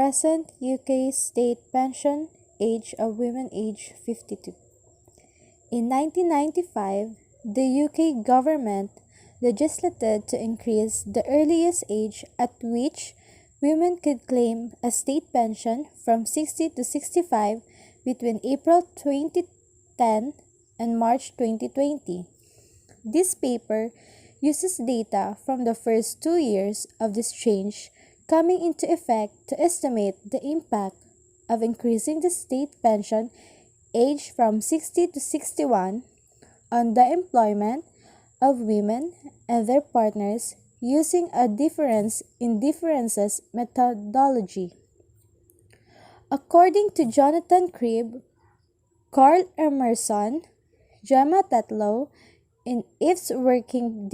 present UK state pension age of women age 52. In 1995, the UK government legislated to increase the earliest age at which women could claim a state pension from 60 to 65 between April 2010 and March 2020. This paper uses data from the first 2 years of this change coming into effect to estimate the impact of increasing the state pension age from 60 to 61 on the employment of women and their partners using a difference in differences methodology. According to Jonathan Cribb, Carl Emerson, Gemma Tetlow, in If's working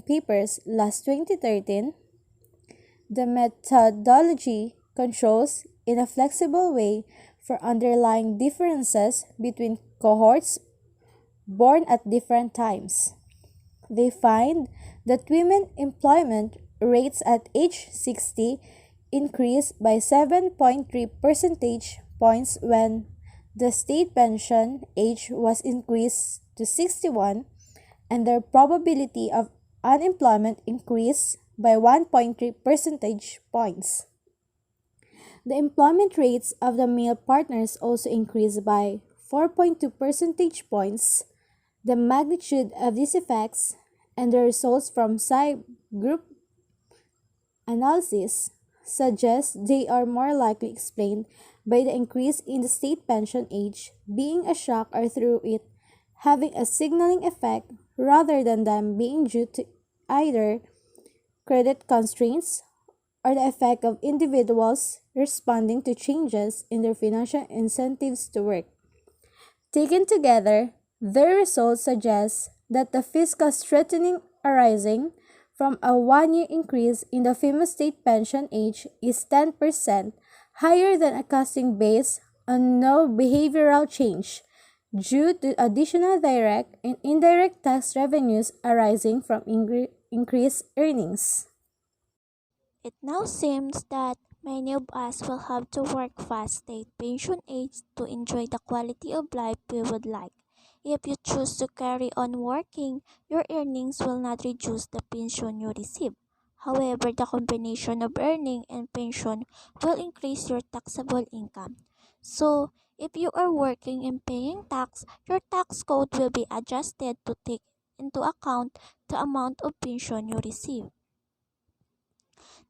papers last 2013, the methodology controls in a flexible way for underlying differences between cohorts born at different times. They find that women employment rates at age 60 increased by 7.3 percentage points when the state pension age was increased to 61, and their probability of unemployment increased by 1.3 percentage points. The employment rates of the male partners also increased by 4.2 percentage points. The magnitude of these effects and the results from subgroup analysis suggest they are more likely explained by the increase in the state pension age being a shock or through it having a signaling effect rather than them being due to either credit constraints or the effect of individuals responding to changes in their financial incentives to work. Taken together, their results suggest that the fiscal strengthening arising from a 1 year increase in the female state pension age is 10% higher than a costing based on no behavioral change due to additional direct and indirect tax revenues arising from increased earnings. It now seems that many of us will have to work past state pension age to enjoy the quality of life we would like. If you choose to carry on working, your earnings will not reduce the pension you receive. However, the combination of earning and pension will increase your taxable income. So, if you are working and paying tax, your tax code will be adjusted to take into account the amount of pension you receive.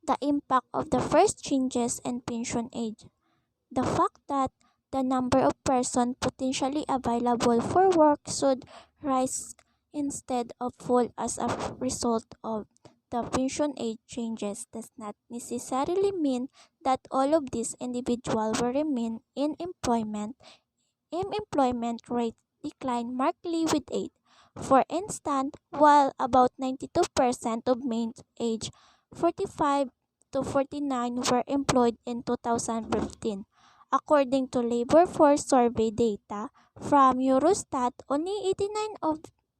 The impact of the first changes in pension age. The fact that the number of persons potentially available for work should rise instead of fall as a result of the pension age changes does not necessarily mean that all of these individuals will remain in employment. Employment rates decline markedly with age. For instance, while about 92% of men aged 45 to 49 were employed in 2015. According to labor force survey data from Eurostat, only 89 of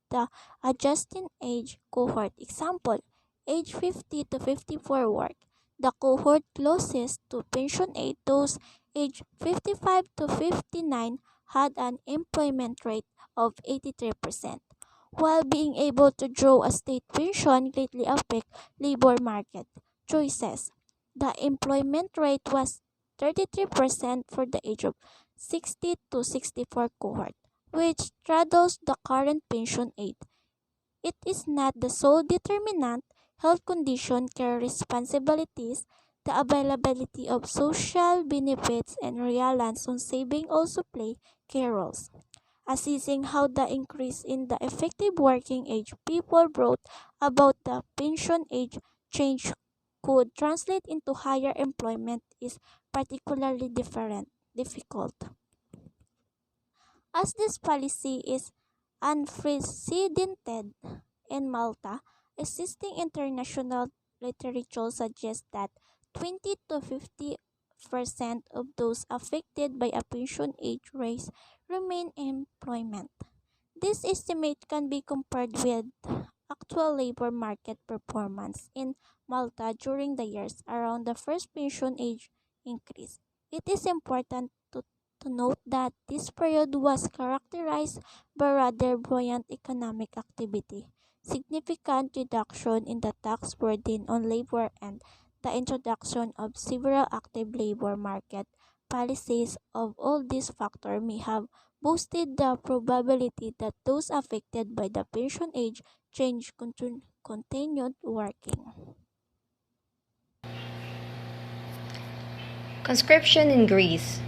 the adjusting age cohort, example, age 50 to 54 work. The cohort closest to pension age, those age 55 to 59, had an employment rate of 83%. While being able to draw a state pension greatly affect labor market choices, the employment rate was 33% for the age of 60 to 64 cohort, which straddles the current pension age. It is not the sole determinant. Health condition, care responsibilities, the availability of social benefits, and reliance on saving also play key roles. Assessing how the increase in the effective working age people brought about the pension age change could translate into higher employment is particularly difficult. As this policy is unprecedented in Malta, existing international literature suggests that 20 to 50% of those affected by a pension age raise remain in employment. This estimate can be compared with actual labor market performance in Malta during the years around the first pension age increase. It is important to note that this period was characterized by rather buoyant economic activity, significant reduction in the tax burden on labor, and the introduction of several active labor market policies. Of all these factors may have boosted the probability that those affected by the pension age change continued working. Conscription in Greece.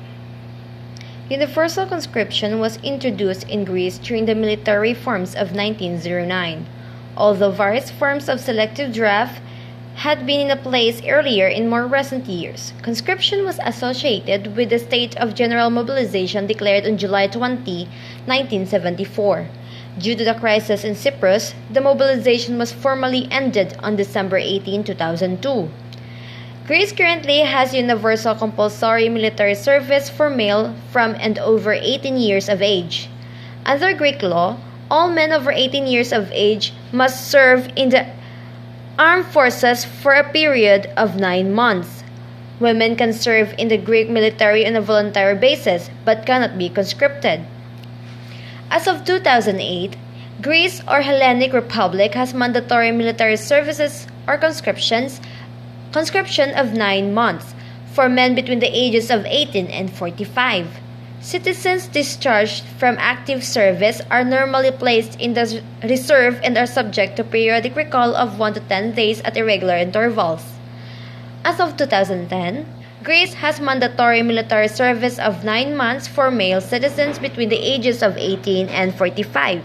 Universal conscription was introduced in Greece during the military reforms of 1909. Although various forms of selective draft had been in place earlier in more recent years, conscription was associated with the state of general mobilization declared on July 20, 1974. Due to the crisis in Cyprus, the mobilization was formally ended on December 18, 2002. Greece currently has universal compulsory military service for male from and over 18 years of age. Under Greek law, all men over 18 years of age must serve in the armed forces for a period of 9 months. Women can serve in the Greek military on a voluntary basis but cannot be conscripted. As of 2008, Greece or Hellenic Republic has mandatory military services or conscription of 9 months for men between the ages of 18 and 45. Citizens discharged from active service are normally placed in the reserve and are subject to periodic recall of 1 to 10 days at irregular intervals. As of 2010, Greece has mandatory military service of 9 months for male citizens between the ages of 18 and 45.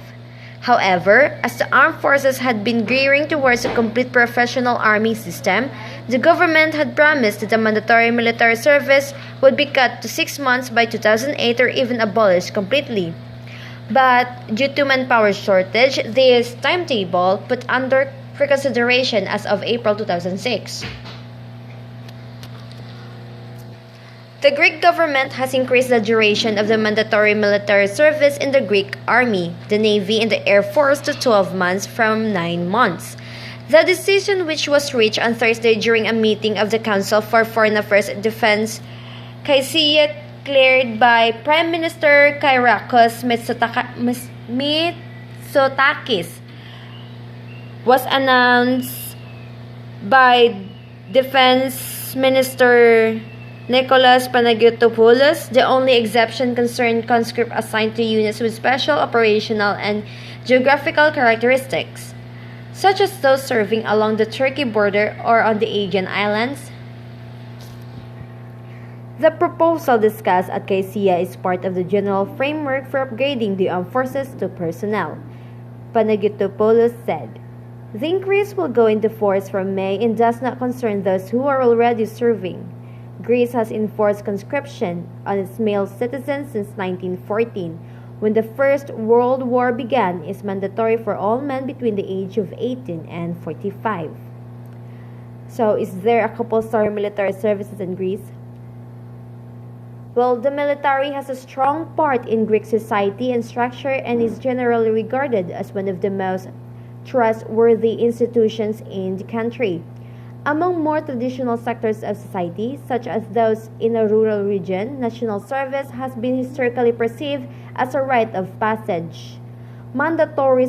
However, as the armed forces had been gearing towards a complete professional army system, the government had promised that the mandatory military service would be cut to 6 months by 2008 or even abolished completely. But due to manpower shortage, this timetable put under reconsideration as of April 2006. The Greek government has increased the duration of the mandatory military service in the Greek army, the navy, and the air force to 12 months from 9 months. The decision, which was reached on Thursday during a meeting of the Council for Foreign Affairs and Defense, cleared by Prime Minister Kyriakos Mitsotakis, was announced by Defense Minister Nicholas Panagiotopoulos. The only exception concerned conscripts assigned to units with special operational and geographical characteristics, such as those serving along the Turkey border or on the Aegean Islands. The proposal discussed at CAICIA is part of the general framework for upgrading the armed forces to personnel, Panagiotopoulos said. The increase will go into force from May and does not concern those who are already serving. Greece has enforced conscription on its male citizens since 1914, when the First World War began. Is mandatory for all men between the age of 18 and 45. So, is there a compulsory military services in Greece? Well, the military has a strong part in Greek society and structure and is generally regarded as one of the most trustworthy institutions in the country. Among more traditional sectors of society, such as those in a rural region, national service has been historically perceived as a rite of passage. Mandatory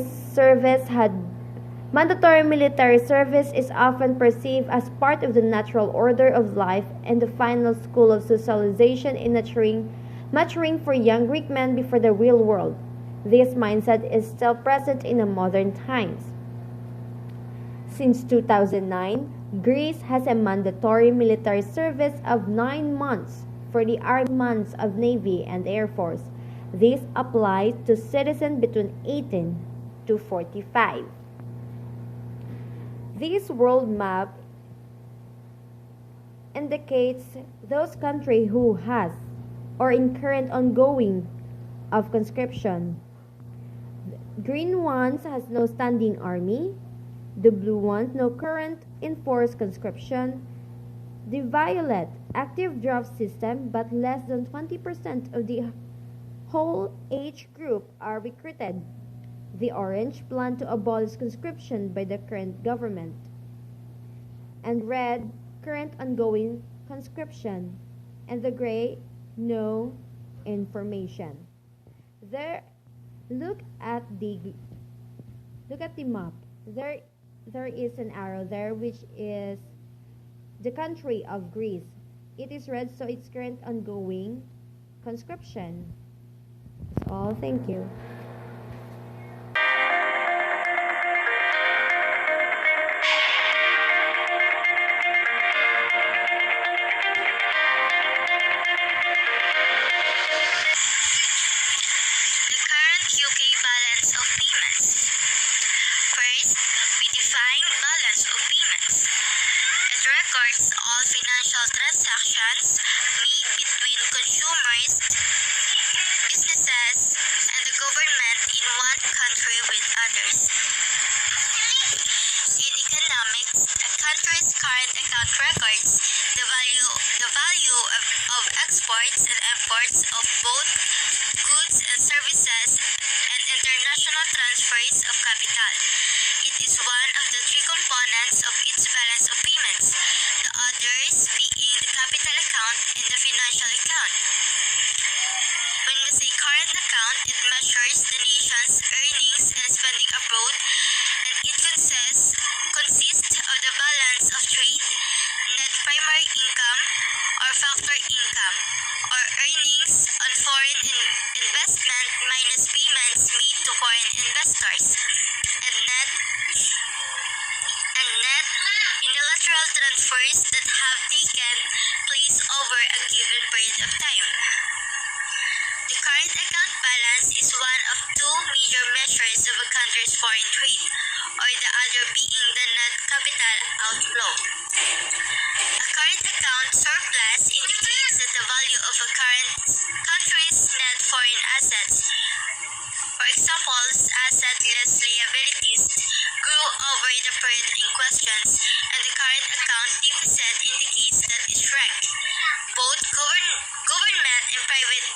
military service is often perceived as part of the natural order of life and the final school of socialization in maturing for young Greek men before the real world. This mindset is still present in the modern times. Since 2009, Greece has a mandatory military service of 9 months for the armed months of Navy and Air Force. This applies to citizens between 18 to 45. This world map indicates those countries who has or in current ongoing of conscription. Green ones has no standing army. The blue ones, no current enforced conscription. The violet, active draft system, but less than 20% of the whole age group are recruited. The orange, plan to abolish conscription by the current government. and red, current ongoing conscription, and the gray, no information. There, look at the map. There is an arrow there which is the country of Greece. It is red, so it's current ongoing conscription. That's all. Thank you. The current UK balance of payments. First, we define balance of payments. It records all financial transactions made between consumers, businesses, and the government in one country with others. In economics, a country's current account records the value of exports and imports of both goods and services and international transfers of capital. It is one of the three components of its balance of payments, the others being the capital account and the financial account. When we say current account, it measures the nation's earnings and spending abroad, and it consists of the balance of trade, net primary income or factor income, or earnings on foreign investment minus payments made to foreign investors, and net unilateral transfers that have taken place over a given period of time. The current account balance is one of two major measures of a country's foreign trade, or the other being the net capital outflow. A current account surplus indicates that the value of a country's net foreign assets, for example, asset less liabilities, grew over the period in question, and the current account deficit indicates that it shrank. Both government and private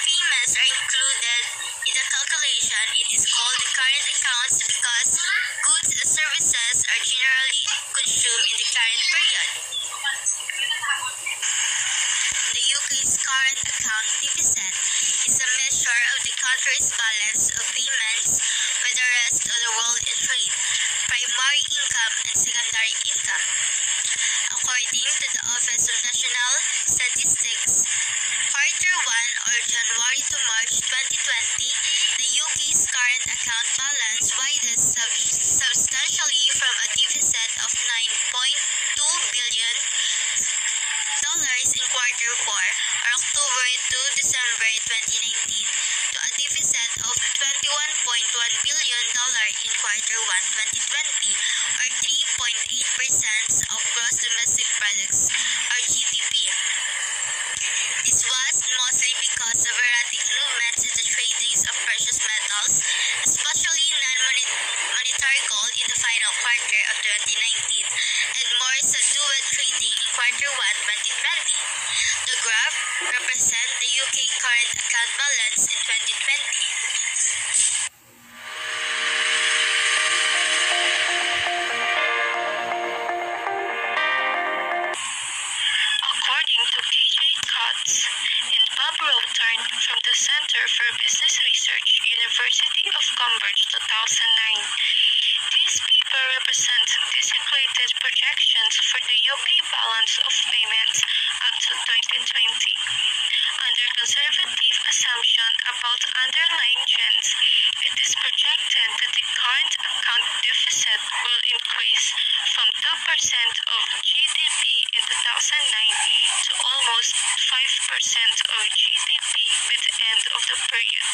payments are included in the calculation. It is called the current accounts because goods and services are generally consumed in the current period. The UK's current account deficit is a measure of the country's balance of payments with the rest of the world in trade, primary income and secondary income. According to the Office of National Statistics, Q1 or January to March 2020, the UK's current account balance widens substantially from a deficit of $9.2 billion in Q4 or October to December 2019 to a deficit of $21.1 billion in Q1 2020 or 3.8% of gross domestic products or GDP. This was mostly because of erratic movements in the tradings of precious metals, especially non-monetary gold in the final quarter of 2019, and more subdued trading in Q1 2020. The graph represents the UK current account balance in 2020. According to KJ Katz and Bob Rowton from the Center for Business Research, University of Cambridge 2009, this paper represents disintegrated projections for the UK balance of payments up to 2020. Under conservative assumption about underlying trends, it is projected that the current account deficit will increase from 2% of GDP in 2009 to almost 5% of GDP by the end of the period.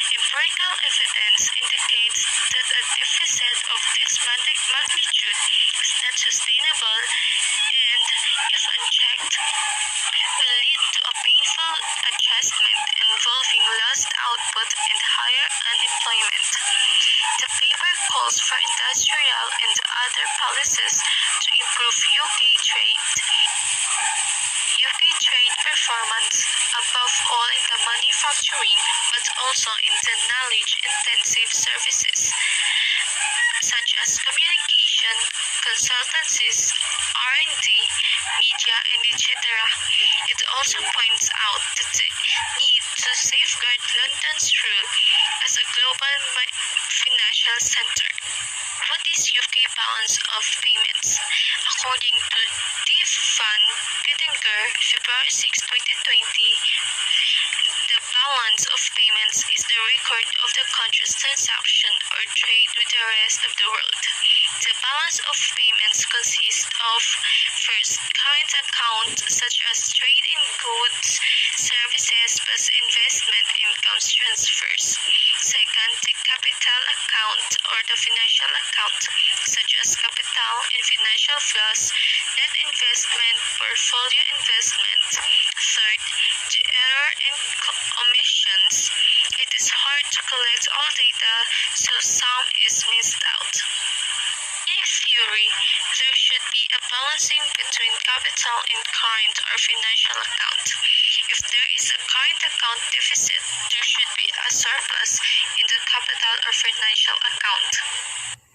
Empirical evidence indicates that a deficit of this magnitude is not sustainable and, if unchecked, will lead to a painful adjustment involving lost output and higher unemployment. The paper calls for industrial and other policies to improve UK trade performance, above all in the manufacturing but also in the knowledge-intensive services, such as communication, education, consultancies, R&D, media, and etc. It also points out the need to safeguard London's role as a global financial center. What is UK balance of payments? According to Dave Van Pittenger, February 6, 2020, the balance of payments is the record of the country's transaction or trade with the rest of the world. The balance of payments consists of, first, current account such as trade in goods, services plus investment income transfers. Second, the capital account or the financial account such as capital and financial flows, net investment, portfolio investment. Third, the error and omissions. It is hard to collect all data, so some is missed out. In theory, there should be a balancing between capital and current or financial account. If there is a current account deficit, there should be a surplus in the capital or financial account.